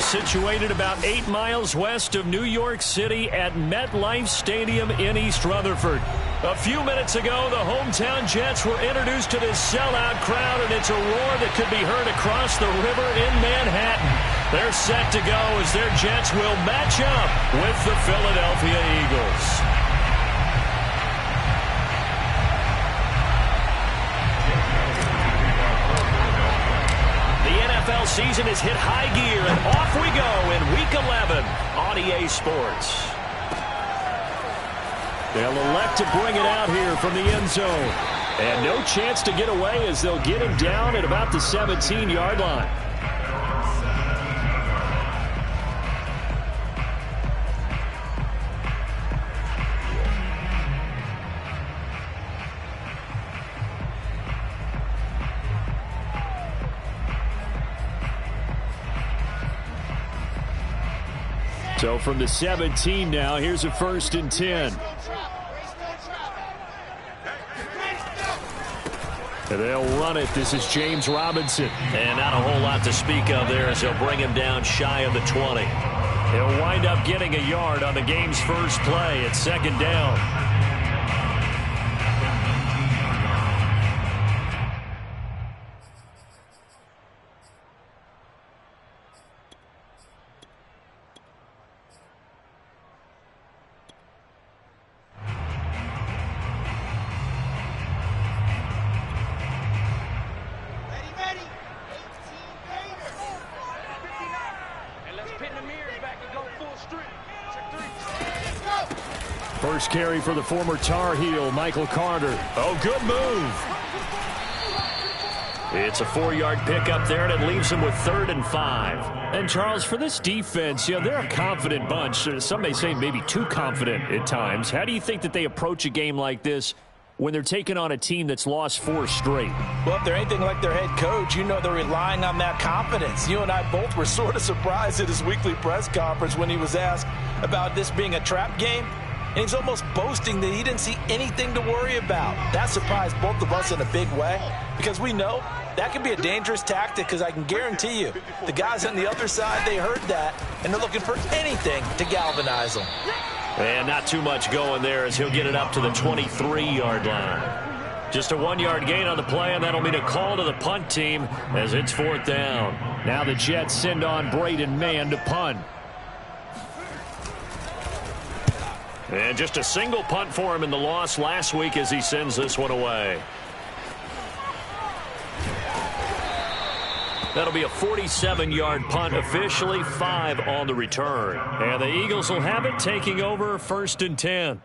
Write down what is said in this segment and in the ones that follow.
situated about 8 miles west of New York City at MetLife Stadium in East Rutherford. A few minutes ago, the hometown Jets were introduced to this sellout crowd, and it's a roar that could be heard across the river in Manhattan. They're set to go as their Jets will match up with the Philadelphia Eagles. NFL season has hit high gear, and off we go in Week 11 on EA Sports. They'll elect to bring it out here from the end zone. And no chance to get away as they'll get him down at about the 17-yard line. So from the 17 now, here's a 1st and 10. And they'll run it. This is James Robinson. And not a whole lot to speak of there as they'll bring him down shy of the 20. He'll wind up getting a yard on the game's first play at 2nd down. First carry for the former Tar Heel, Michael Carter. Oh, good move. It's a 4-yard pickup there, and it leaves him with 3rd and 5. And, Charles, for this defense, they're a confident bunch. Some may say maybe too confident at times. How do you think that they approach a game like this when they're taking on a team that's lost 4 straight? Well, if they're anything like their head coach, they're relying on that confidence. You and I both were sort of surprised at his weekly press conference when he was asked about this being a trap game. And he's almost boasting that he didn't see anything to worry about. That surprised both of us in a big way because we know that can be a dangerous tactic because I can guarantee you the guys on the other side, they heard that, and they're looking for anything to galvanize them. And not too much going there as he'll get it up to the 23-yard line. Just a 1-yard gain on the play, and that'll mean a call to the punt team as it's 4th down. Now the Jets send on Braden Mann to punt. And just a single punt for him in the loss last week as he sends this one away. That'll be a 47-yard punt, officially 5 on the return. And the Eagles will have it, taking over 1st and 10.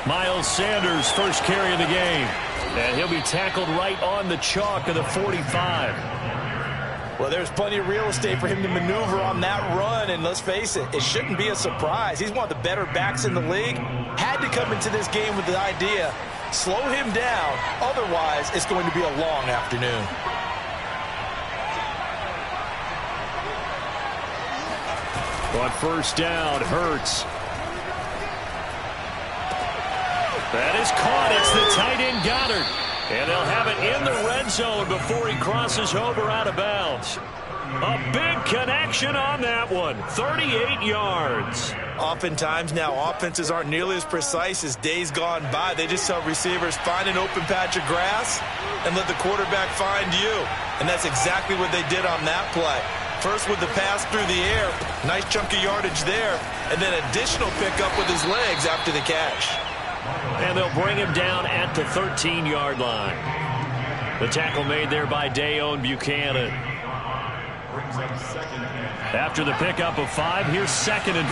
Miles Sanders, first carry of the game. And he'll be tackled right on the chalk of the 45. Well, there's plenty of real estate for him to maneuver on that run. And let's face it, it shouldn't be a surprise. He's one of the better backs in the league. Had to come into this game with the idea, slow him down. Otherwise, it's going to be a long afternoon. On 1st down, Hurts. That is caught. It's the tight end Goddard. And they'll have it in the red zone before he crosses over out of bounds. A big connection on that one. 38 yards. Oftentimes now offenses aren't nearly as precise as days gone by. They just tell receivers, find an open patch of grass and let the quarterback find you. And that's exactly what they did on that play. First with the pass through the air. Nice chunk of yardage there. And then additional pickup with his legs after the catch. And they'll bring him down at the 13-yard line. The tackle made there by Dayon Buchanan. After the pickup of 5, here's 2nd and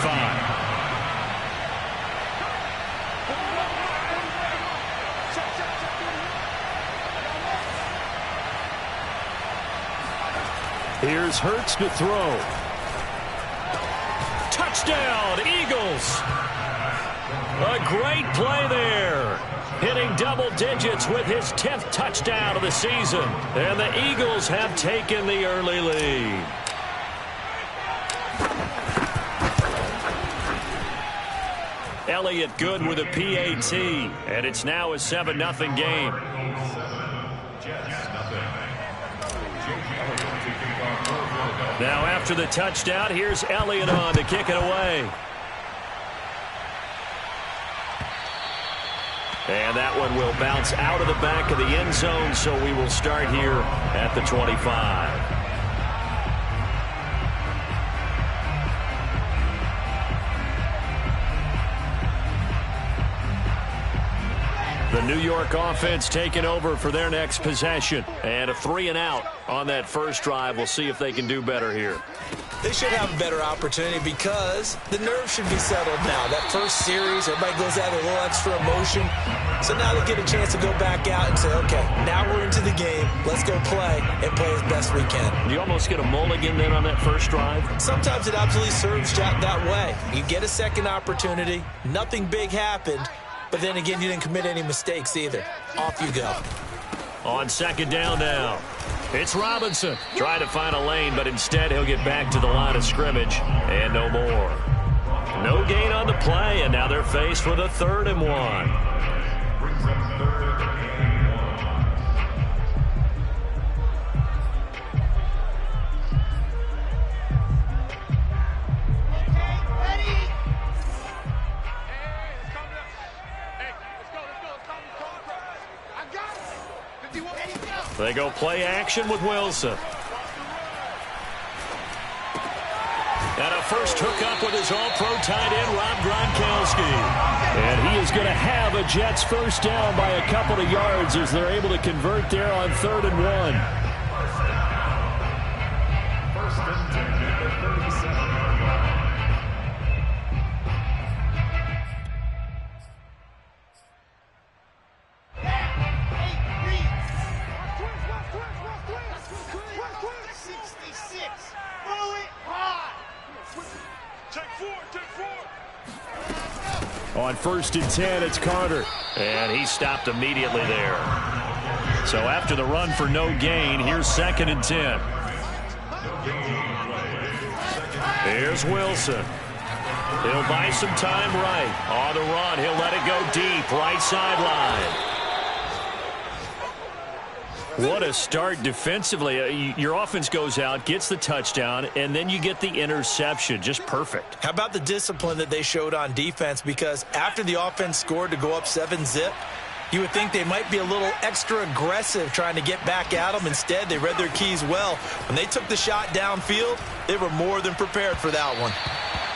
5. Here's Hurts to throw. Touchdown, Eagles! A great play there. Hitting double digits with his 10th touchdown of the season. And the Eagles have taken the early lead. Elliott good with a PAT. And it's now a 7-0 game. Now after the touchdown, here's Elliott on to kick it away. And that one will bounce out of the back of the end zone, so we will start here at the 25. The New York offense taking over for their next possession. And a 3-and-out on that first drive. We'll see if they can do better here. They should have a better opportunity because the nerves should be settled now. That first series, everybody goes out with a little extra emotion. So now they get a chance to go back out and say, okay, now we're into the game. Let's go play and play as best we can. You almost get a mulligan then on that first drive? Sometimes it absolutely serves that way. You get a second opportunity. Nothing big happened. But then again, you didn't commit any mistakes either. Off you go. On second down now. It's Robinson. Trying to find a lane, but instead he'll get back to the line of scrimmage. And no more. No gain on the play, and now they're faced with a 3rd and 1. They go play action with Wilson. And a first hookup with his all-pro tight end, Rob Gronkowski. And he is going to have a Jets first down by a couple of yards as they're able to convert there on 3rd and 1. On 1st and 10, it's Carter. And he stopped immediately there. So after the run for no gain, here's 2nd and 10. Here's Wilson. He'll buy some time right. On the run, he'll let it go deep, right sideline. What a start defensively. Your offense goes out, gets the touchdown, and then you get the interception. Just perfect. How about the discipline that they showed on defense? Because after the offense scored to go up 7-zip, you would think they might be a little extra aggressive trying to get back at them. Instead, they read their keys well. When they took the shot downfield, they were more than prepared for that one.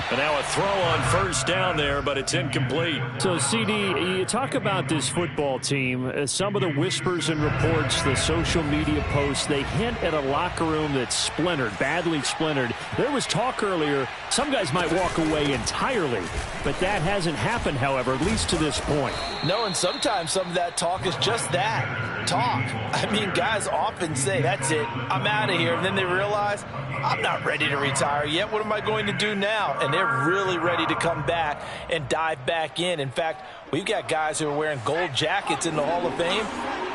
And now a throw on 1st down there, but it's incomplete. So, CD, you talk about this football team. Some of the whispers and reports, the social media posts, they hint at a locker room that's splintered, badly splintered. There was talk earlier, some guys might walk away entirely. But that hasn't happened, however, at least to this point. No, and sometimes some of that talk is just that, talk. I mean, guys often say, that's it, I'm out of here. And then they realize, I'm not ready to retire yet. What am I going to do now? And they're really ready to come back and dive back in. In fact, we've got guys who are wearing gold jackets in the Hall of Fame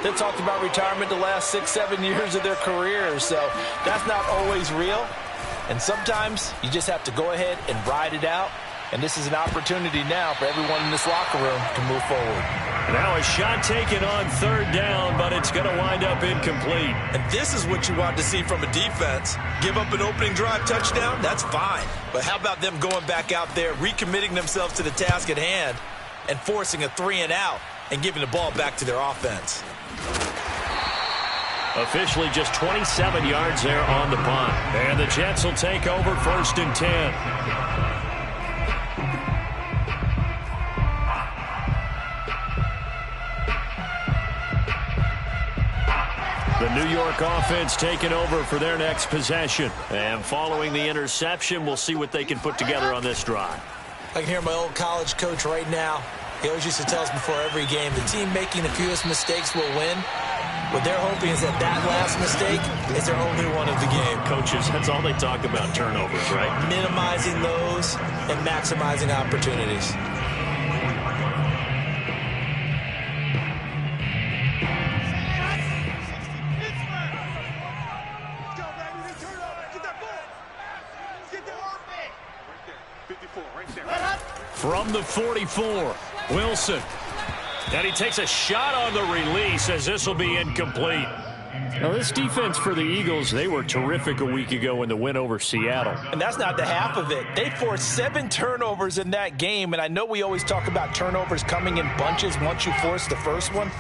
that talked about retirement the last 6-7 years of their careers. So that's not always real. And sometimes you just have to go ahead and ride it out. And this is an opportunity now for everyone in this locker room to move forward. Now a shot taken on 3rd down, but it's going to wind up incomplete. And this is what you want to see from a defense. Give up an opening drive touchdown, that's fine. But how about them going back out there, recommitting themselves to the task at hand, and forcing a 3-and-out and giving the ball back to their offense. Officially just 27 yards there on the punt. And the Jets will take over 1st and 10. The New York offense taking over for their next possession. And following the interception, we'll see what they can put together on this drive. I can hear my old college coach right now. He always used to tell us before every game, the team making the fewest mistakes will win. What they're hoping is that last mistake is their only one of the game. Coaches, that's all they talk about, turnovers, right? Minimizing those and maximizing opportunities. From the 44, Wilson. And he takes a shot on the release as this will be incomplete. Now, this defense for the Eagles, they were terrific a week ago in the win over Seattle. And that's not the half of it. They forced 7 turnovers in that game, and I know we always talk about turnovers coming in bunches once you force the first one,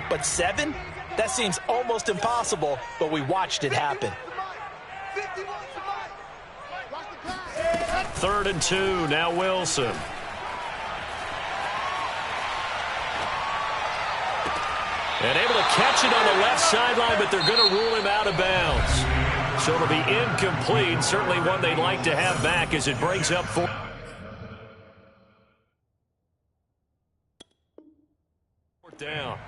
but 7? That seems almost impossible, but we watched it happen. 3rd and 2, now Wilson. And able to catch it on the left sideline, but they're going to rule him out of bounds. So it'll be incomplete. Certainly one they'd like to have back as it breaks up 4th down.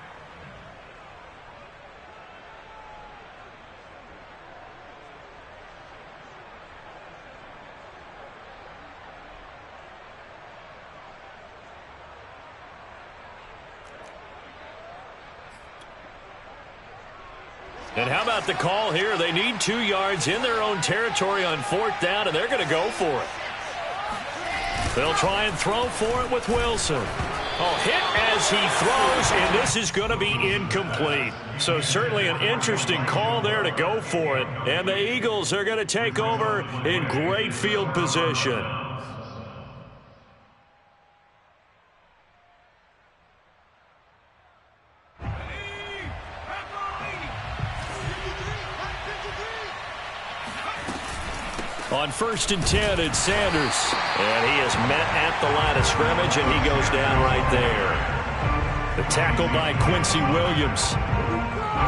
And how about the call here? They need 2 yards in their own territory on 4th down, and they're going to go for it. They'll try and throw for it with Wilson. Oh, hit as he throws, and this is going to be incomplete. So certainly an interesting call there to go for it. And the Eagles are going to take over in great field position. On 1st and 10, it's Sanders. And he is met at the line of scrimmage, and he goes down right there. The tackle by Quincy Williams.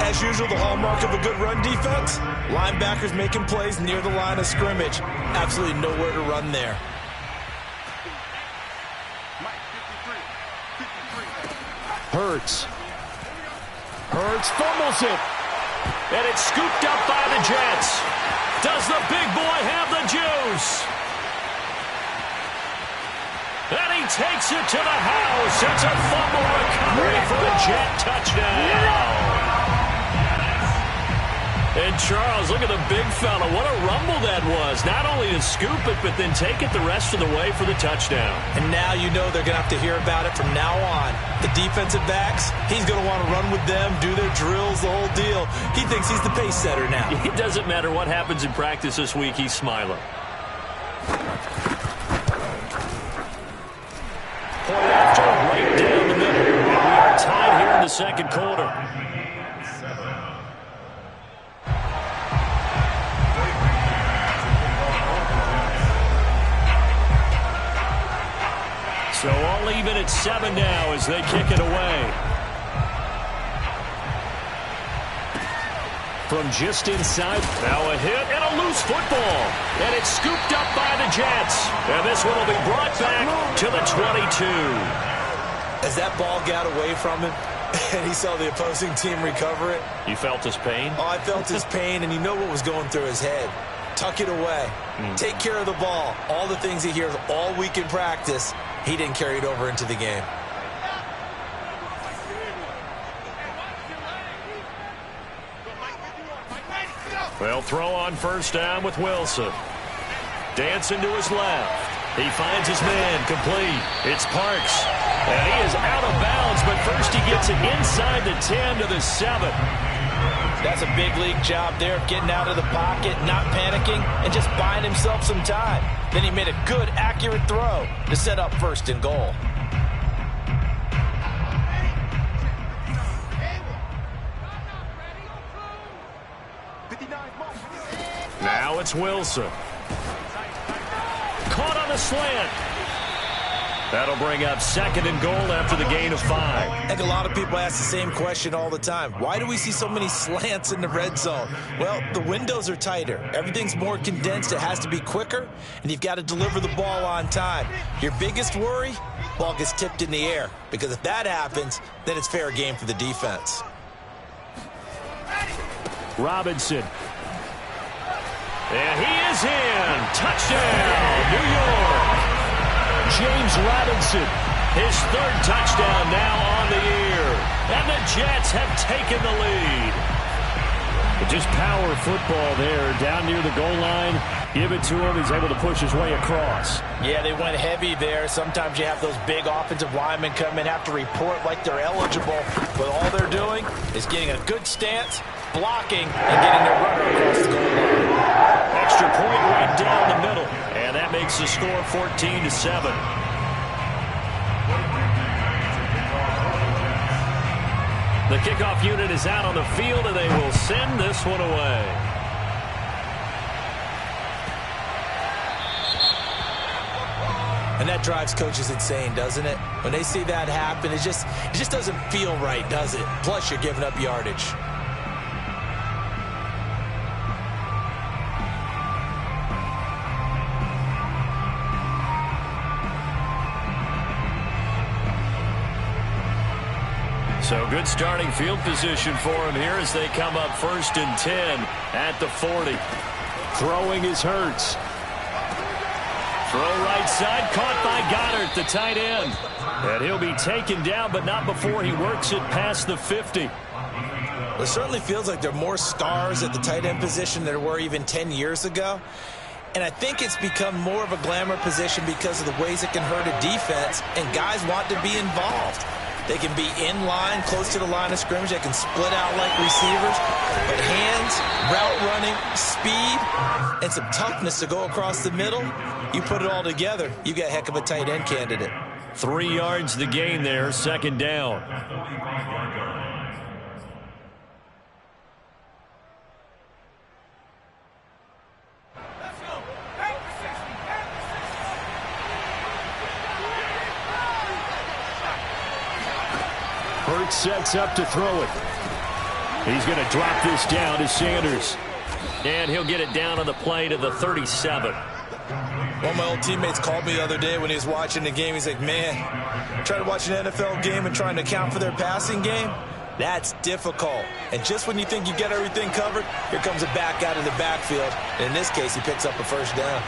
As usual, the hallmark of a good run defense, linebackers making plays near the line of scrimmage. Absolutely nowhere to run there. Hurts fumbles it. And it's scooped up by the Jets. Does the big boy have the juice? And he takes it to the house. It's a fumble recovery for a Jet touchdown. And Charles, look at the big fella. What a rumble that was. Not only to scoop it, but then take it the rest of the way for the touchdown. And now you know they're going to have to hear about it from now on. The defensive backs, he's going to want to run with them, do their drills, the whole deal. He thinks he's the pace setter now. It doesn't matter what happens in practice this week, he's smiling. Point after, right down the middle. And we are tied here in the second quarter. So all even at 7 now as they kick it away. From just inside. Now a hit and a loose football. And it's scooped up by the Jets. And this one will be brought back to the 22. As that ball got away from him and he saw the opposing team recover it. You felt his pain? Oh, I felt his pain, and you know what was going through his head. Tuck it away. Take care of the ball. All the things he hears all week in practice, he didn't carry it over into the game. They'll throw on 1st down with Wilson. Dancing to his left. He finds his man complete. It's Parks. And he is out of bounds, but first he gets it inside the 10 to the 7. That's a big league job there of getting out of the pocket, not panicking, and just buying himself some time. Then he made a good, accurate throw to set up 1st and goal. Now it's Wilson. Caught on the slant. That'll bring up 2nd and goal after the gain of 5. I think a lot of people ask the same question all the time. Why do we see so many slants in the red zone? Well, the windows are tighter. Everything's more condensed. It has to be quicker, and you've got to deliver the ball on time. Your biggest worry? Ball gets tipped in the air, because if that happens, then it's fair game for the defense. Robinson. And he is in. Touchdown, New York. James Robinson, his 3rd touchdown now on the year. And the Jets have taken the lead. Just power football there, down near the goal line. Give it to him. He's able to push his way across. Yeah, they went heavy there. Sometimes you have those big offensive linemen come in, have to report like they're eligible, but all they're doing is getting a good stance, blocking, and getting their runner across the goal line. Extra point right down the middle, and that makes the score 14-7. The kickoff unit is out on the field, and they will send this one away. And that drives coaches insane, doesn't it? When they see that happen, it just doesn't feel right, does it? Plus, you're giving up yardage. So good starting field position for him here as they come up 1st and 10 at the 40. Throwing is Hurts. Throw right side, caught by Goddard, the tight end. And he'll be taken down, but not before he works it past the 50. It certainly feels like there are more stars at the tight end position than there were even 10 years ago. And I think it's become more of a glamour position because of the ways it can hurt a defense, and guys want to be involved. They can be in line, close to the line of scrimmage. They can split out like receivers. But hands, route running, speed, and some toughness to go across the middle, you put it all together, you got a heck of a tight end candidate. 3 yards the gain there, 2nd down. Hurts sets up to throw it. He's going to drop this down to Sanders. And he'll get it down on the play to the 37. One of my old teammates called me the other day when he was watching the game. He's like, man, trying to watch an NFL game and trying to account for their passing game, that's difficult. And just when you think you get everything covered, here comes a back out of the backfield. And in this case, he picks up a 1st down.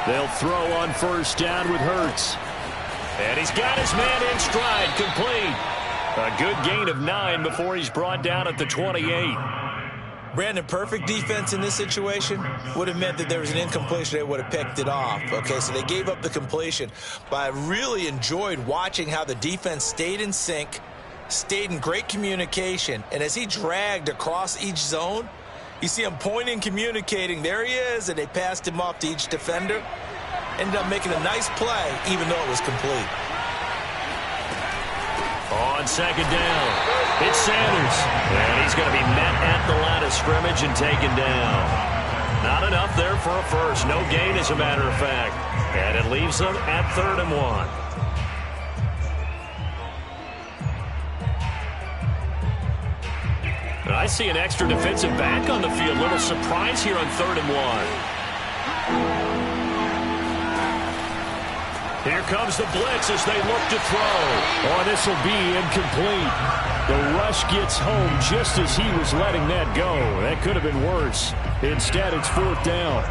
They'll throw on 1st down with Hurts. And he's got his man in stride, complete. A good gain of 9 before he's brought down at the 28. Brandon, perfect defense in this situation would have meant that there was an incompletion. They would have picked it off. Okay, so they gave up the completion. But I really enjoyed watching how the defense stayed in sync, stayed in great communication. And as he dragged across each zone, you see him pointing, communicating. There he is, and they passed him off to each defender. Ended up making a nice play, even though it was complete. On 2nd down, it's Sanders. And he's going to be met at the line of scrimmage and taken down. Not enough there for a first. No gain, as a matter of fact. And it leaves them at 3rd and 1. I see an extra defensive back on the field. Little surprise here on 3rd and 1. Here comes the blitz as they look to throw. Oh, this will be incomplete. The rush gets home just as he was letting that go. That could have been worse. Instead, it's 4th down.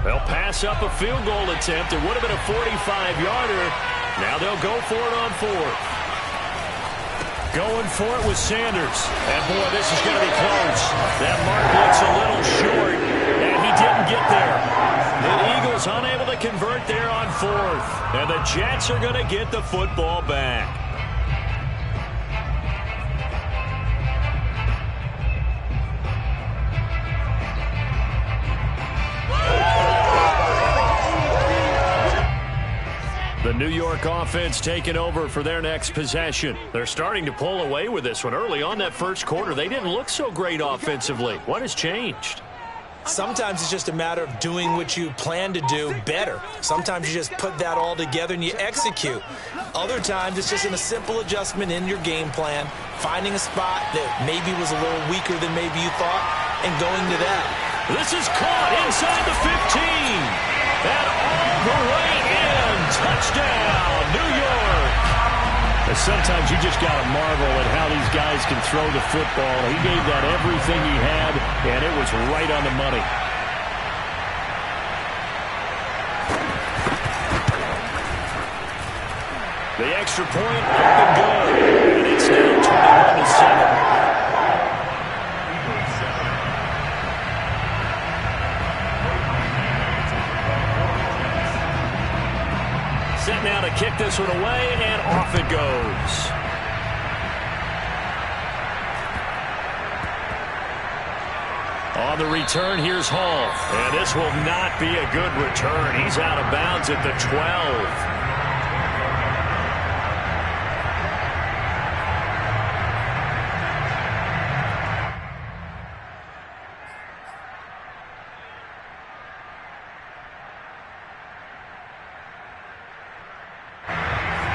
They'll pass up a field goal attempt. It would have been a 45-yarder. Now they'll go for it on 4th. Going for it with Sanders. And, boy, this is going to be close. That mark looks a little short, and he didn't get there. The Eagles unable to convert there on 4th. And the Jets are going to get the football back. The New York offense taking over for their next possession. They're starting to pull away with this one. Early on that 1st quarter, they didn't look so great offensively. What has changed? Sometimes it's just a matter of doing what you plan to do better. Sometimes you just put that all together and you execute. Other times it's just in a simple adjustment in your game plan, finding a spot that maybe was a little weaker than maybe you thought, and going to that. This is caught inside the 15. And all the way in. Touchdown, New York. Sometimes you just got to marvel at how these guys can throw the football. He gave that everything he had, and it was right on the money. The extra point, up and good. And it's now 21-7. Set now to kick this one away, and off it goes. On the return, here's Hall. And this will not be a good return. He's out of bounds at the 12.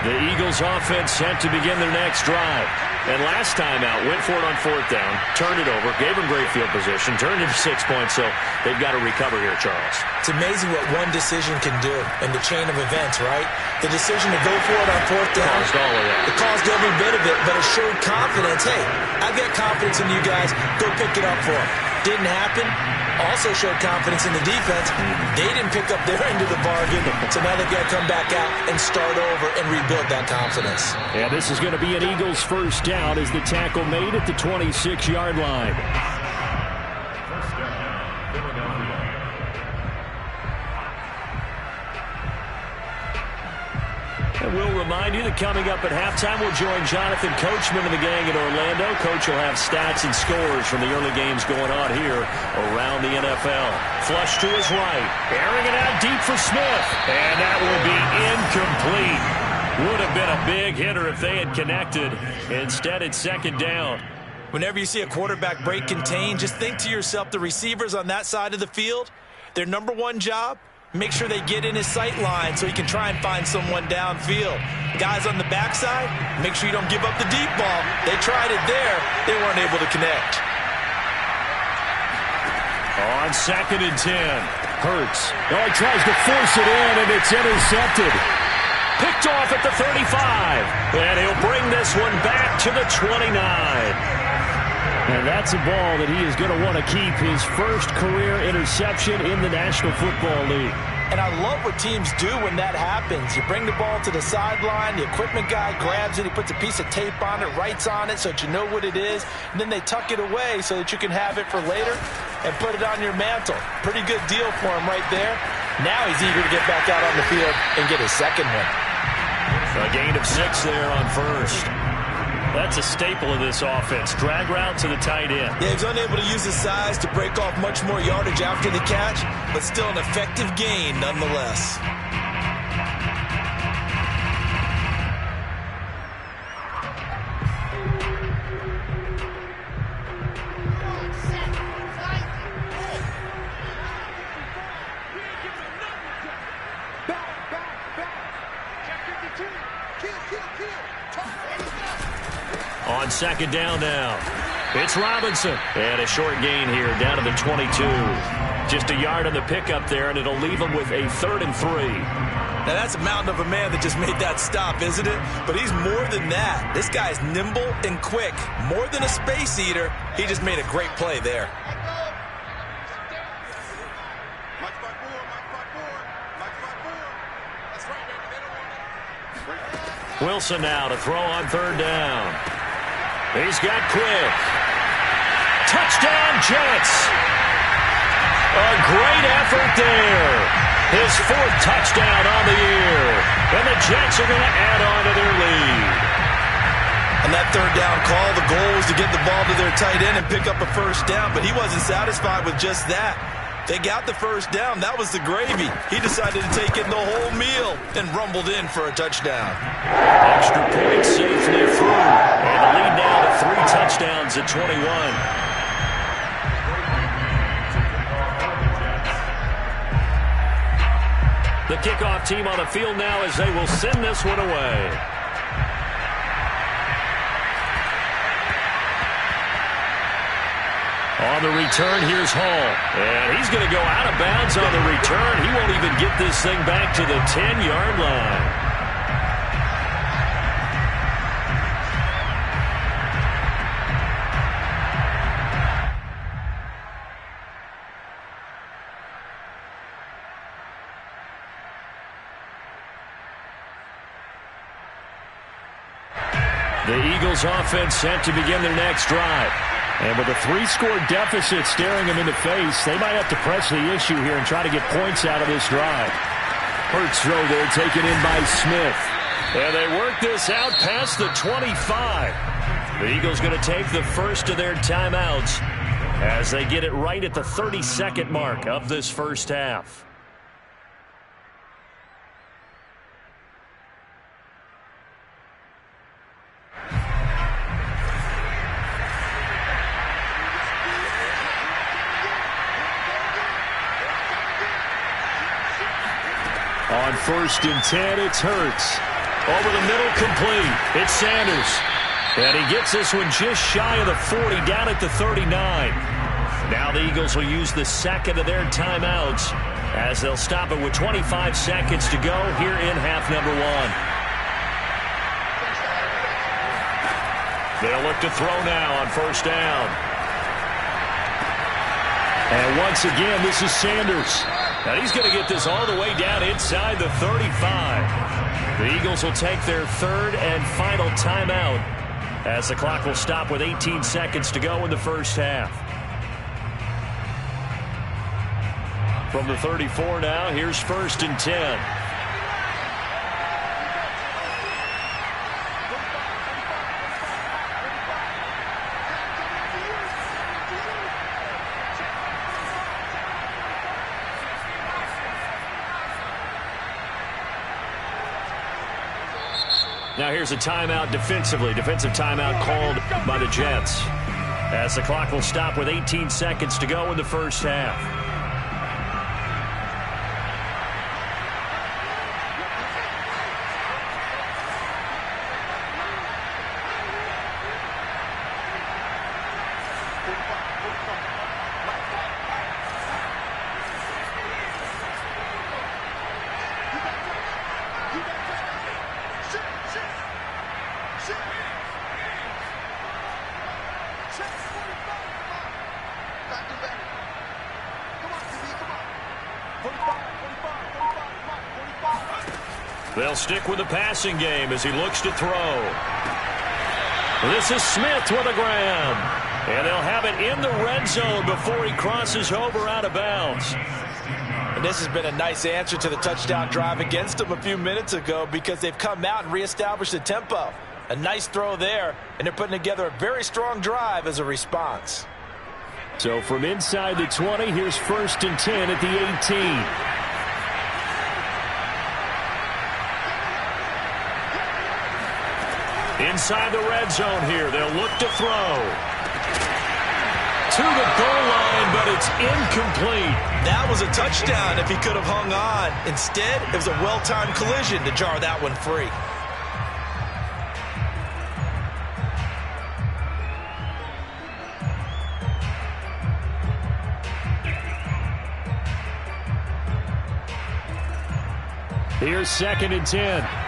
The Eagles offense set to begin their next drive. And last time out, went for it on fourth down, turned it over, gave them great field position, turned it to 6 points, so they've got to recover here, Charles. It's amazing what one decision can do in the chain of events, right? The decision to go for it on fourth down. Caused all of that. It caused every bit of it, but it showed confidence. Hey, I've got confidence in you guys. Go pick it up for them. Didn't happen. Also showed confidence in the defense. They didn't pick up their end of the bargain, so now they've got to come back out and start over and rebuild that confidence. Yeah, this is going to be an Eagles first down as the tackle made at the 26-yard line. And we'll remind you that coming up at halftime, we'll join Jonathan Coachman and the gang in Orlando. Coach will have stats and scores from the early games going on here around the NFL. Flush to his right. Airing it out deep for Smith. And that will be incomplete. Would have been a big hitter if they had connected. Instead, it's second down. Whenever you see a quarterback break contain, just think to yourself, the receivers on that side of the field, their number one job, make sure they get in his sight line so he can try and find someone downfield. Guys on the backside, make sure you don't give up the deep ball. They tried it there. They weren't able to connect. On 2nd and 10, Hurts. Oh, he tries to force it in, and it's intercepted. Picked off at the 35. And he'll bring this one back to the 29. And that's a ball that he is going to want to keep, his first career interception in the National Football League. And I love what teams do when that happens. You bring the ball to the sideline, the equipment guy grabs it, he puts a piece of tape on it, writes on it so that you know what it is, and then they tuck it away so that you can have it for later and put it on your mantle. Pretty good deal for him right there. Now he's eager to get back out on the field and get his second one. A gain of 6 there on first. That's a staple of this offense. Drag route to the tight end. Yeah, he's unable to use his size to break off much more yardage after the catch, but still an effective gain nonetheless. On second down now, it's Robinson. And a short gain here down to the 22. Just a yard on the pickup there, and it'll leave him with a 3rd and 3. Now, that's a mountain of a man that just made that stop, isn't it? But he's more than that. This guy's nimble and quick. More than a space eater, he just made a great play there. Wilson now to throw on 3rd down. He's got quick. Touchdown, Jets. A great effort there. His 4th touchdown on the year. And the Jets are going to add on to their lead. On that 3rd down call, the goal was to get the ball to their tight end and pick up a first down, but he wasn't satisfied with just that. They got the first down. That was the gravy. He decided to take in the whole meal and rumbled in for a touchdown. Extra point safely through. And the lead now to 3 touchdowns at 21. The kickoff team on the field now as they will send this one away. On the return, here's Hall. And he's going to go out of bounds on the return. He won't even get this thing back to the 10-yard line. Eagles offense set to begin their next drive. And with a 3-score deficit staring them in the face, they might have to press the issue here and try to get points out of this drive. Hurts throw there, taken in by Smith. And they work this out past the 25. The Eagles going to take the first of their timeouts as they get it right at the 32nd mark of this first half. On 1st and 10, it's Hurts. Over the middle, complete. It's Sanders. And he gets this one just shy of the 40, down at the 39. Now the Eagles will use the second of their timeouts as they'll stop it with 25 seconds to go here in half number 1. They'll look to throw now on 1st down. And once again, this is Sanders. Now he's going to get this all the way down inside the 35. The Eagles will take their 3rd and final timeout as the clock will stop with 18 seconds to go in the first half. From the 34 now, here's 1st and 10. Now here's a timeout defensively. Defensive timeout called by the Jets as the clock will stop with 18 seconds to go in the first half. They'll stick with the passing game as he looks to throw. This is Smith with a grab. And they'll have it in the red zone before he crosses over out of bounds. And this has been a nice answer to the touchdown drive against them a few minutes ago because they've come out and reestablished the tempo. A nice throw there, and they're putting together a very strong drive as a response. So from inside the 20, here's 1st and 10 at the 18. Inside the red zone here, they'll look to throw. To the goal line, but it's incomplete. That was a touchdown if he could have hung on. Instead, it was a well-timed collision to jar that one free. Here's 2nd and 10.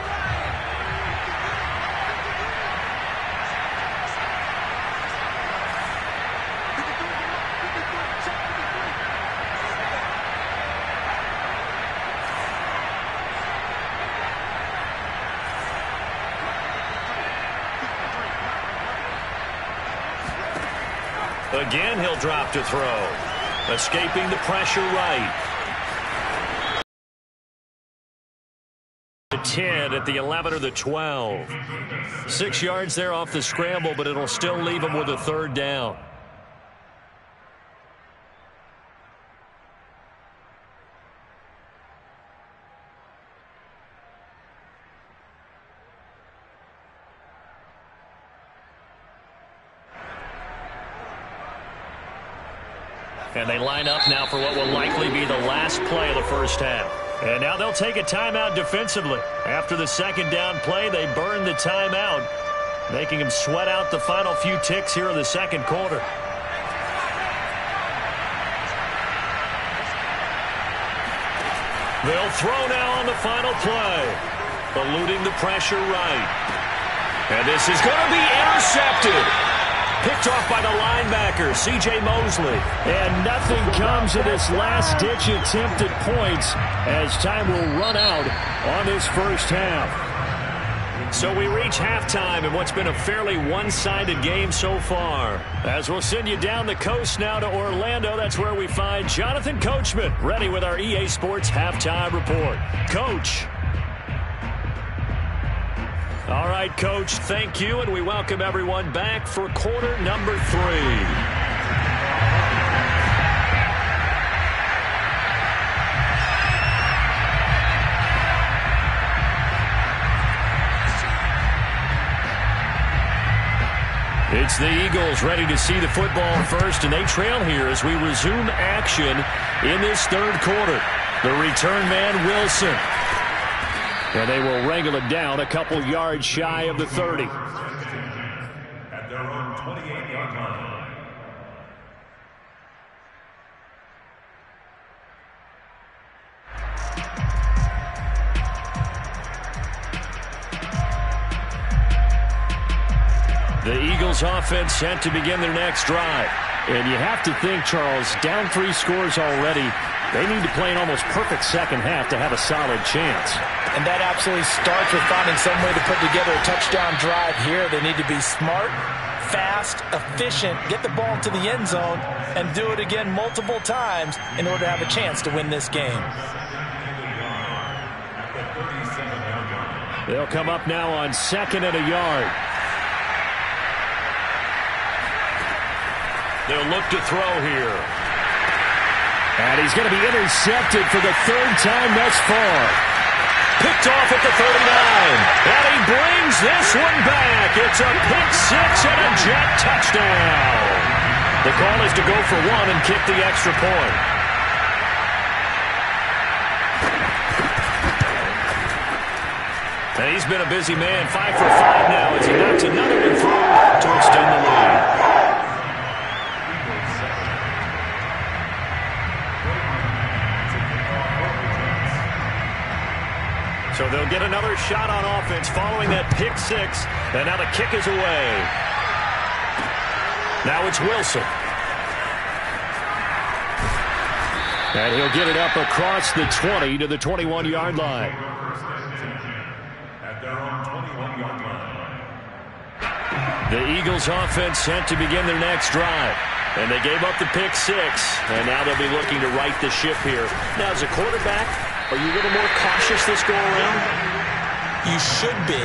Again, he'll drop to throw. Escaping the pressure right. 10 at the 11 or the 12. 6 yards there off the scramble, but it'll still leave him with a 3rd down. And they line up now for what will likely be the last play of the first half. And now they'll take a timeout defensively. After the 2nd down play, they burn the timeout, making them sweat out the final few ticks here in the 2nd quarter. They'll throw now on the final play, eluding the pressure right. And this is going to be intercepted. Picked off by the linebacker, C.J. Mosley. And nothing comes of this last-ditch attempt at points as time will run out on this first half. So we reach halftime in what's been a fairly one-sided game so far. As we'll send you down the coast now to Orlando, that's where we find Jonathan Coachman, ready with our EA Sports Halftime Report. Coach. All right, Coach, thank you, and we welcome everyone back for quarter number 3. It's the Eagles ready to see the football first, and they trail here as we resume action in this third quarter. The return man, Wilson. And they will wrangle it down a couple yards shy of the 30. At their own 28-yard line. The Eagles offense set to begin their next drive. And you have to think, Charles, down 3 scores already. They need to play an almost perfect second half to have a solid chance. And that absolutely starts with finding some way to put together a touchdown drive here. They need to be smart, fast, efficient, get the ball to the end zone, and do it again multiple times in order to have a chance to win this game. They'll come up now on 2nd and a yard. They'll look to throw here. And he's going to be intercepted for the 3rd time thus far. Picked off at the 39. And he brings this one back. It's a pick 6 and a Jet touchdown. The call is to go for 1 and kick the extra point. And he's been a busy man. 5 for 5 now as he knocks another one through to extend the lead. So they'll get another shot on offense following that pick 6. And now the kick is away. Now it's Wilson. And he'll get it up across the 20 to the 21-yard line. At their own 21-yard line. The Eagles offense set to begin their next drive. And they gave up the pick 6. And now they'll be looking to right the ship here. Now, as a quarterback, are you a little more cautious this go-around? You should be,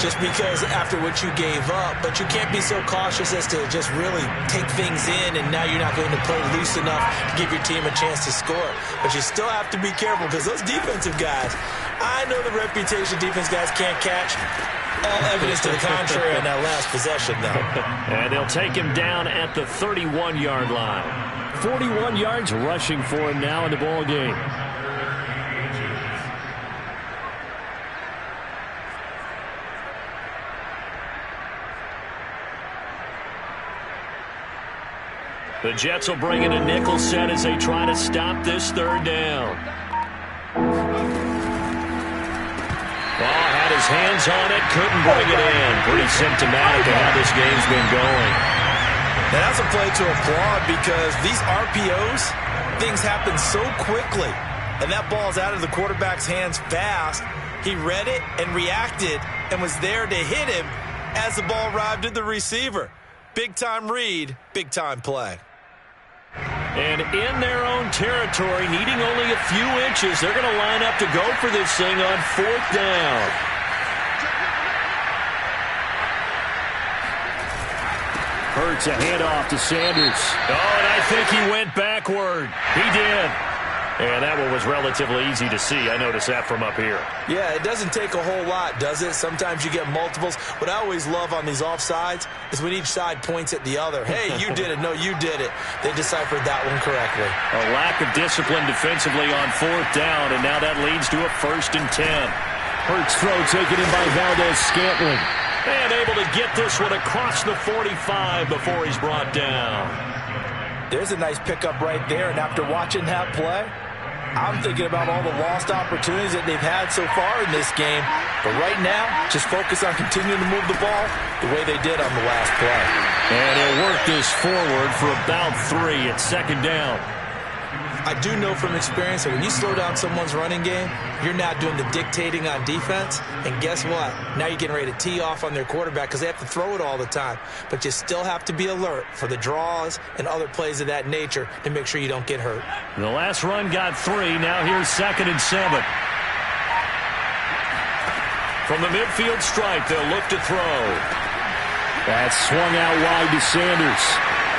just because after what you gave up. But you can't be so cautious as to just really take things in, and now you're not going to play loose enough to give your team a chance to score. But you still have to be careful because those defensive guys, I know the reputation defense guys can't catch. All evidence to the contrary on that last possession, though. And they'll take him down at the 31-yard line. 41 yards rushing for him now in the ball game. The Jets will bring in a nickel set as they try to stop this 3rd down. Ball had his hands on it, couldn't bring it in. Pretty symptomatic of how this game's been going. Now that's a play to applaud because these RPOs, things happen so quickly. And that ball's out of the quarterback's hands fast. He read it and reacted and was there to hit him as the ball arrived at the receiver. Big-time read, big-time play. And in their own territory, needing only a few inches, they're going to line up to go for this thing on 4th down. Hurts a handoff to Sanders. Oh, and I think he went backward. He did. And that one was relatively easy to see. I noticed that from up here. Yeah, it doesn't take a whole lot, does it? Sometimes you get multiples. What I always love on these offsides is when each side points at the other. Hey, you did it. No, you did it. They deciphered that one correctly. A lack of discipline defensively on 4th down, and now that leads to a 1st and 10. Hurts throw taken in by Valdes-Scantling. And able to get this one across the 45 before he's brought down. There's a nice pickup right there, and after watching that play, I'm thinking about all the lost opportunities that they've had so far in this game. But right now, just focus on continuing to move the ball the way they did on the last play. And he'll work this forward for about 3 at 2nd down. I do know from experience that when you slow down someone's running game, you're not doing the dictating on defense. And guess what? Now you're getting ready to tee off on their quarterback because they have to throw it all the time. But you still have to be alert for the draws and other plays of that nature to make sure you don't get hurt. The last run got 3. Now here's 2nd and 7. From the midfield stripe, they'll look to throw. That's swung out wide to Sanders.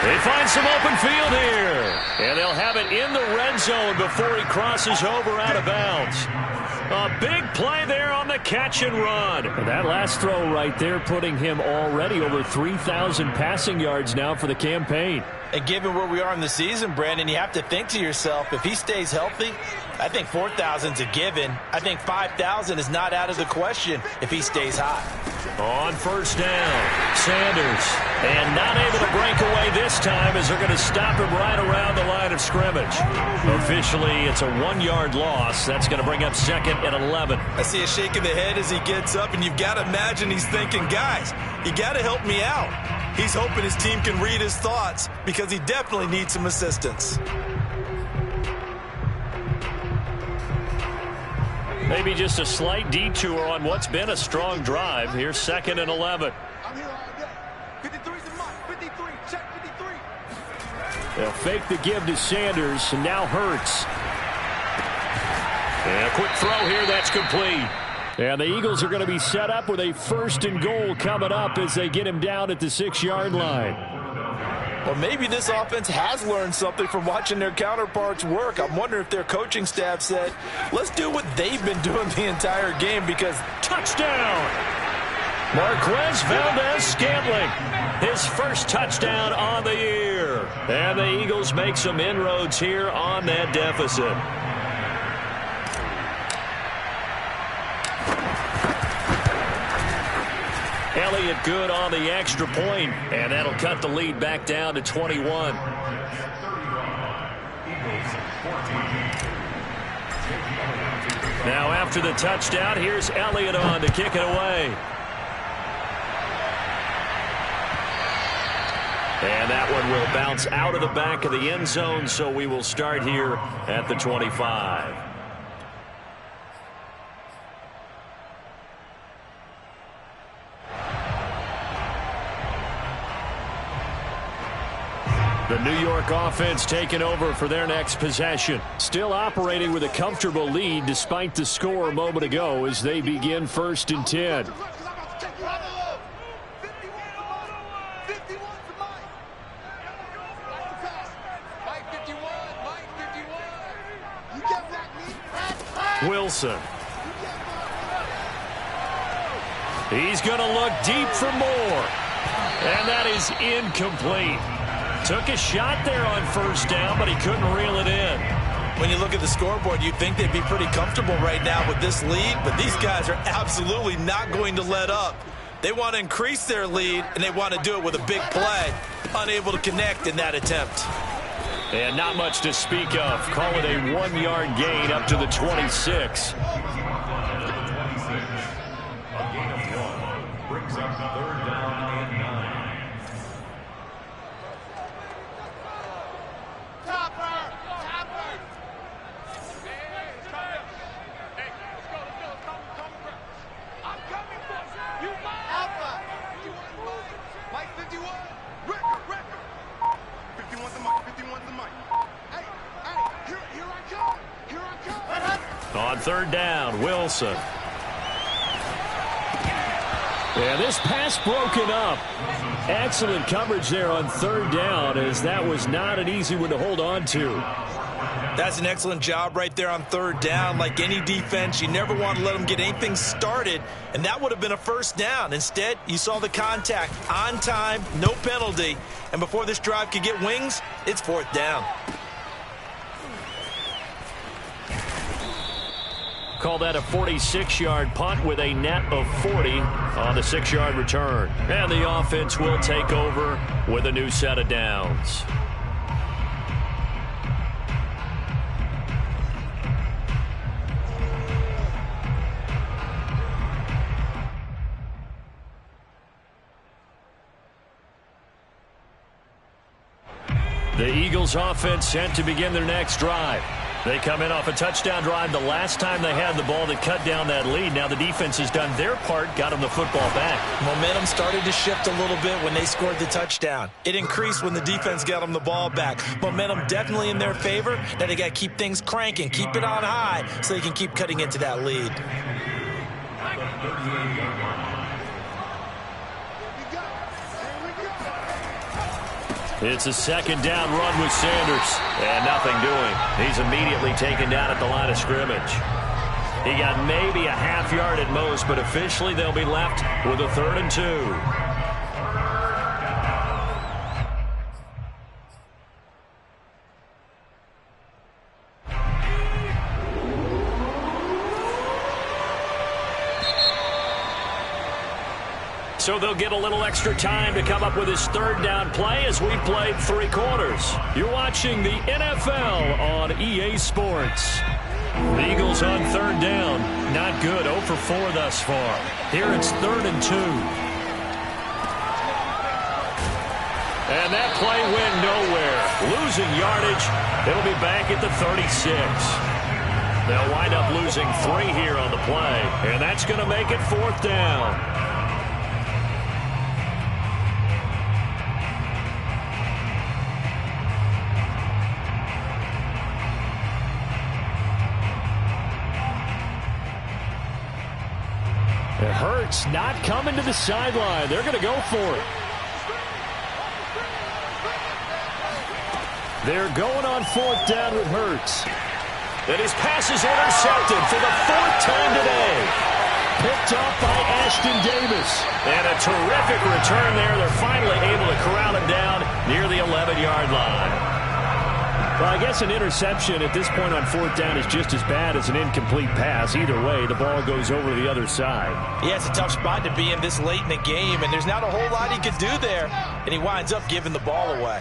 They find some open field here. And they'll have it in the red zone before he crosses over out of bounds. A big play there on the catch and run. And that last throw right there putting him already over 3,000 passing yards now for the campaign. And given where we are in the season, Brandon, you have to think to yourself, if he stays healthy, I think 4,000 is a given. I think 5,000 is not out of the question if he stays hot. On first down, Sanders. And not able to break away this time as they're going to stop him right around the line of scrimmage. Officially, it's a 1-yard loss. That's going to bring up 2nd and 11. I see a shake of the head as he gets up, and you've got to imagine he's thinking, guys, you got to help me out. He's hoping his team can read his thoughts because he definitely needs some assistance. Maybe just a slight detour on what's been a strong drive. Here's 2nd and 11. I'm here all day. 53's a mark. 53. Check 53. They'll fake the give to Sanders, and now Hurts. And a quick throw here, that's complete. And the Eagles are going to be set up with a 1st and goal coming up as they get him down at the 6-yard line. Well, maybe this offense has learned something from watching their counterparts work. I'm wondering if their coaching staff said, let's do what they've been doing the entire game because... Touchdown! Marquez Valdez-Scantling, his first touchdown on the year. And the Eagles make some inroads here on that deficit. Elliott good on the extra point, and that'll cut the lead back down to 21. Now after the touchdown, here's Elliott on to kick it away. And that one will bounce out of the back of the end zone, so we will start here at the 25. The New York offense taking over for their next possession. Still operating with a comfortable lead despite the score a moment ago as they begin 1st and 10. Wilson. He's going to look deep for more. And that is incomplete. Took a shot there on 1st down, but he couldn't reel it in. When you look at the scoreboard, you'd think they'd be pretty comfortable right now with this lead, but these guys are absolutely not going to let up. They want to increase their lead, and they want to do it with a big play. Unable to connect in that attempt. And not much to speak of. Call it a 1-yard gain up to the 26. Brings up 3rd down and 9. On 3rd down, Wilson. Yeah, this pass broken up. Excellent coverage there on 3rd down, as that was not an easy one to hold on to. That's an excellent job right there on 3rd down. Like any defense, you never want to let them get anything started, and that would have been a 1st down. Instead, you saw the contact on time, no penalty, and before this drive could get wings, it's 4th down. Call that a 46-yard punt with a net of 40 on the 6-yard return. And the offense will take over with a new set of downs. The Eagles offense set to begin their next drive. They come in off a touchdown drive the last time they had the ball that cut down that lead. Now the defense has done their part, got them the football back. Momentum started to shift a little bit when they scored the touchdown. It increased when the defense got them the ball back. Momentum definitely in their favor. Now they got to keep things cranking, keep it on high so they can keep cutting into that lead. It's a second down run with Sanders. And nothing doing. He's immediately taken down at the line of scrimmage. He got maybe a half yard at most, but officially they'll be left with a 3rd and 2. So they'll get a little extra time to come up with his 3rd down play as we played 3 quarters. You're watching the NFL on EA Sports. The Eagles on 3rd down. Not good. 0 for 4 thus far. Here it's 3rd and 2. And that play went nowhere. Losing yardage. It'll be back at the 36. They'll wind up losing 3 here on the play. And that's going to make it 4th down. Hurts not coming to the sideline. They're going to go for it. They're going on 4th down with Hurts. And his pass is intercepted for the 4th time today. Picked off by Ashton Davis. And a terrific return there. They're finally able to corral him down near the 11-yard line. Well, I guess an interception at this point on 4th down is just as bad as an incomplete pass. Either way, the ball goes over to the other side. Yeah, it's a tough spot to be in this late in the game, and there's not a whole lot he could do there, and he winds up giving the ball away.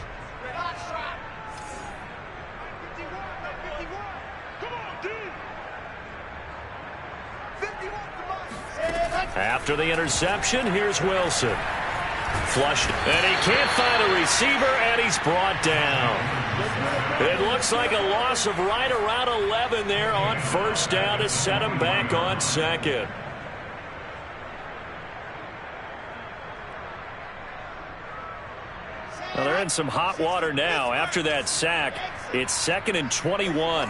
After the interception, here's Wilson. Flushed, and he can't find a receiver, and he's brought down. It looks like a loss of right around 11 there on 1st down to set him back on 2nd. Well, they're in some hot water now. After that sack, it's 2nd and 21.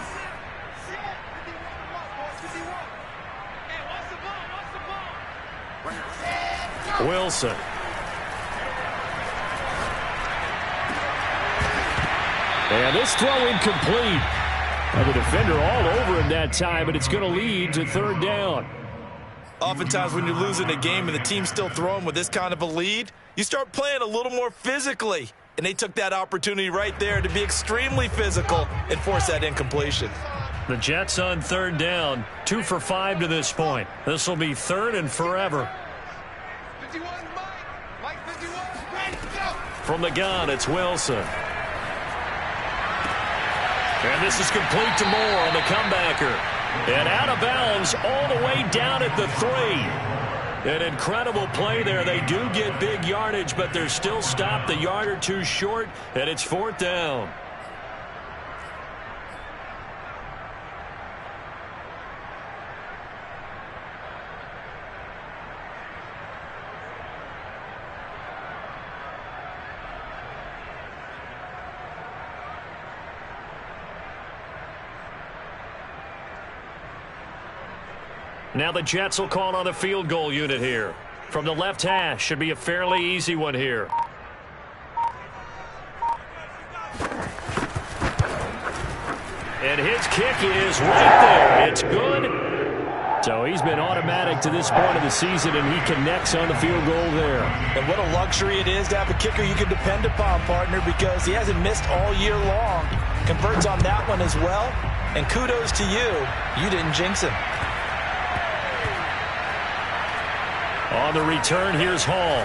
Wilson. And this throw incomplete. And the defender all over him that time, but it's going to lead to 3rd down. Oftentimes when you're losing a game and the team's still throwing with this kind of a lead, you start playing a little more physically. And they took that opportunity right there to be extremely physical and force that incompletion. The Jets on 3rd down, 2 for 5 to this point. This will be 3rd and forever. 51, Mike 51. From the gun, it's Wilson. And this is complete to Moore on the comebacker. And out of bounds all the way down at the 3. An incredible play there. They do get big yardage, but they're still stopped a yard or 2 short, and it's 4th down. Now the Jets will call on a field goal unit here. From the left hash, should be a fairly easy one here. And his kick is right there. It's good. So he's been automatic to this point of the season, and he connects on the field goal there. And what a luxury it is to have a kicker you can depend upon, partner, because he hasn't missed all year long. Converts on that one as well. And kudos to you. You didn't jinx him. On the return, here's Hall.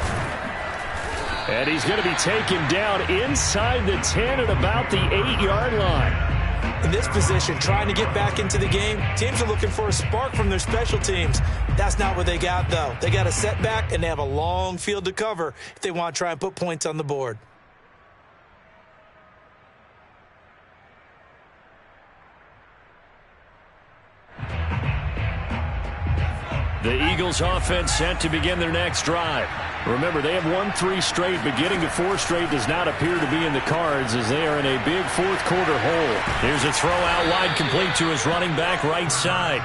And he's going to be taken down inside the 10 at about the 8-yard line. In this position, trying to get back into the game, teams are looking for a spark from their special teams. That's not what they got, though. They got a setback, and they have a long field to cover if they want to try and put points on the board. The Eagles offense set to begin their next drive. Remember, they have won 3 straight, but getting to 4 straight does not appear to be in the cards as they are in a big fourth quarter hole. Here's a throw out wide, complete to his running back right side.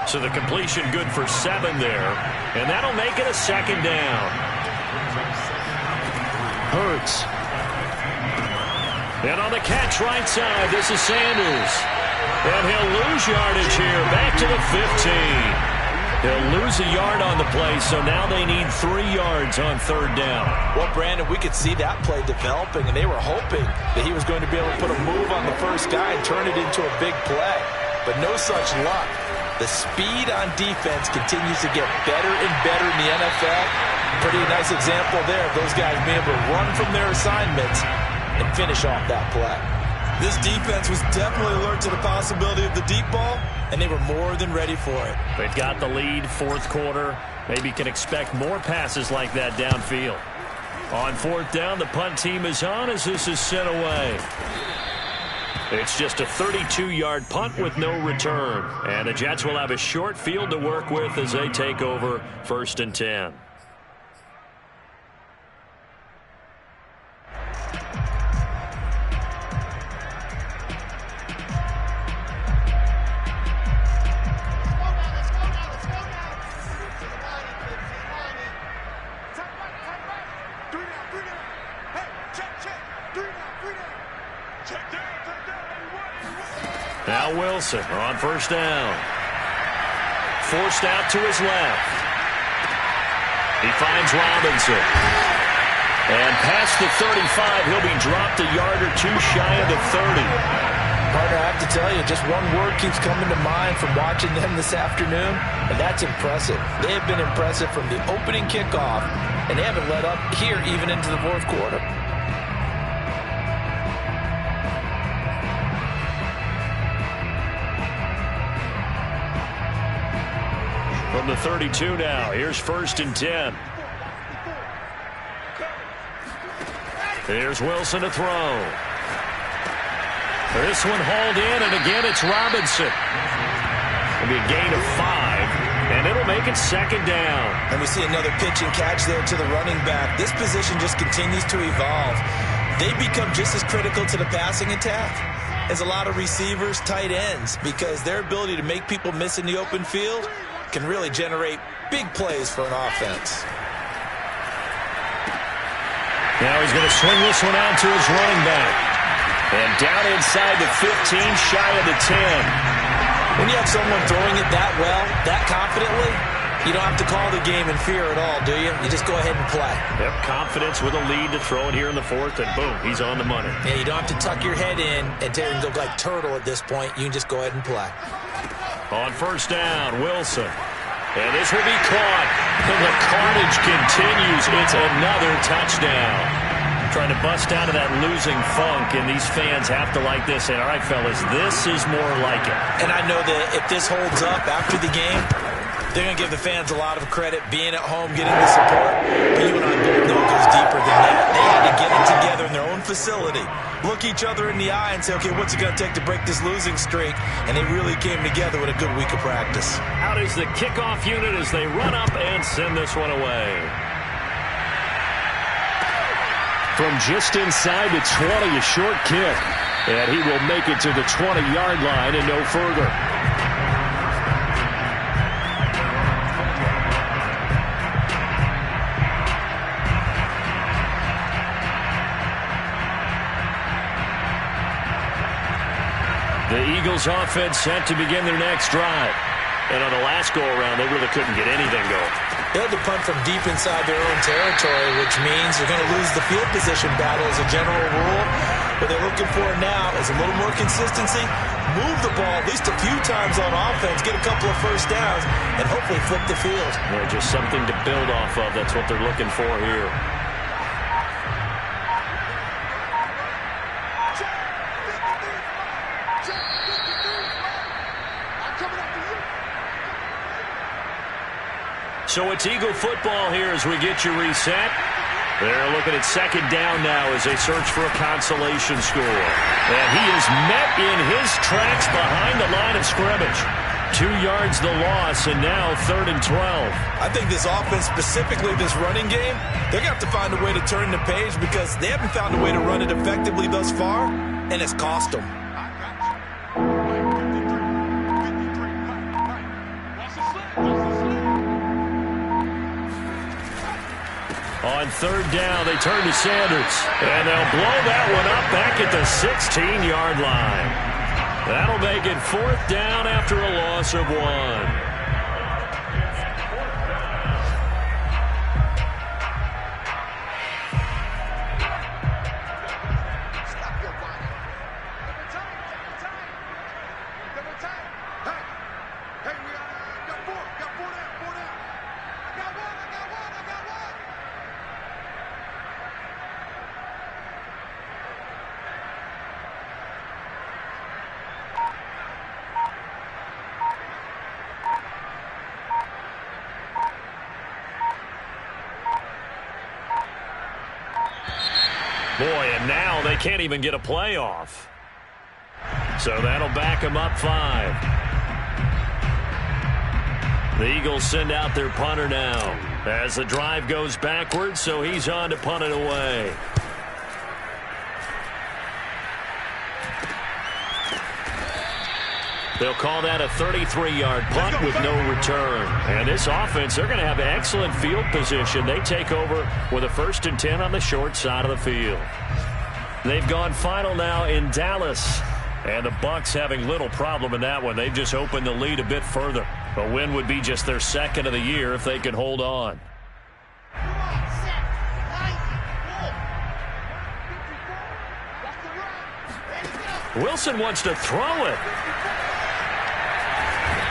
So the completion good for 7 there, and that'll make it a second down. Hurts. And on the catch right side, this is Sanders. And he'll lose yardage here, back to the 15. They'll lose a yard on the play, so now they need 3 yards on third down. Well, Brandon, we could see that play developing, and they were hoping that he was going to be able to put a move on the first guy and turn it into a big play. But no such luck. The speed on defense continues to get better and better in the NFL. Pretty nice example there of those guys being able to run from their assignments and finish off that play. This defense was definitely alert to the possibility of the deep ball, and they were more than ready for it. They've got the lead, fourth quarter. Maybe can expect more passes like that downfield. On fourth down, the punt team is on as this is sent away. It's just a 32-yard punt with no return. And the Jets will have a short field to work with as they take over 1st and 10. Now Wilson on first down. Forced out to his left. He finds Robinson. And past the 35, he'll be dropped a yard or 2 shy of the 30. Partner, I have to tell you, just one word keeps coming to mind from watching them this afternoon, and that's impressive. They have been impressive from the opening kickoff, and they haven't let up here even into the fourth quarter. From the 32 now, here's 1st and 10. Here's Wilson to throw. This one hauled in, and again it's Robinson. It'll be a gain of 5, and it'll make it second down. And we see another pitch and catch there to the running back. This position just continues to evolve. They become just as critical to the passing attack as a lot of receivers, tight ends, because their ability to make people miss in the open field can really generate big plays for an offense. Now he's going to swing this one out to his running back. And down inside the 15, shy of the 10. When you have someone throwing it that well, that confidently, you don't have to call the game in fear at all, do you? You just go ahead and play. Yep, confidence with a lead to throw it here in the fourth, and boom, he's on the money. Yeah, you don't have to tuck your head in and look like turtle at this point. You can just go ahead and play. On first down, Wilson. And this will be caught. And the carnage continues. It's another touchdown. Trying to bust out of that losing funk, and these fans have to like this. And all right, fellas, this is more like it. And I know that if this holds up after the game, they're going to give the fans a lot of credit being at home, getting the support. But you and I both know it goes deeper than that. They had to get it together in their own facility, look each other in the eye and say, okay, what's it going to take to break this losing streak? And they really came together with a good week of practice. Out is the kickoff unit as they run up and send this one away. From just inside the 20, a short kick. And he will make it to the 20-yard line and no further. The Eagles offense set to begin their next drive. And on the last go-around, they really couldn't get anything going. They had to punt from deep inside their own territory, which means they're going to lose the field position battle as a general rule. What they're looking for now is a little more consistency, move the ball at least a few times on offense, get a couple of first downs, and hopefully flip the field. Yeah, just something to build off of. That's what they're looking for here. So it's Eagle football here as we get you reset. They're looking at second down now as they search for a consolation score. And he is met in his tracks behind the line of scrimmage. 2 yards the loss, and now 3rd and 12. I think this offense, specifically this running game, they're going to have to find a way to turn the page because they haven't found a way to run it effectively thus far, and it's cost them. On 3rd down, they turn to Sanders, and they'll blow that one up back at the 16-yard line. That'll make it 4th down after a loss of 1. Boy, and now they can't even get a playoff. So that'll back them up 5. The Eagles send out their punter now as the drive goes backwards, so he's on to punt it away. They'll call that a 33-yard punt with no return. And this offense, they're going to have excellent field position. They take over with a 1st and 10 on the short side of the field. They've gone final now in Dallas. And the Bucs having little problem in that one. They've just opened the lead a bit further. A win would be just their 2nd of the year if they can hold on. Wilson wants to throw it.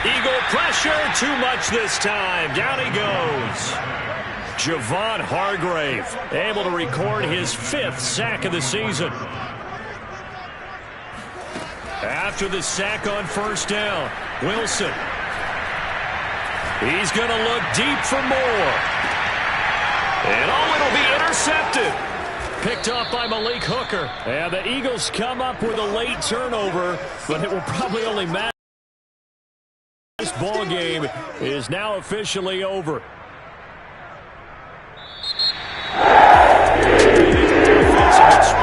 Eagle pressure, too much this time. Down he goes. Javon Hargrave able to record his 5th sack of the season. After the sack on 1st down, Wilson. He's going to look deep for more. And it'll be intercepted. Picked off by Malik Hooker. And the Eagles come up with a late turnover, but it will probably only matter. This ball game is now officially over. Defensive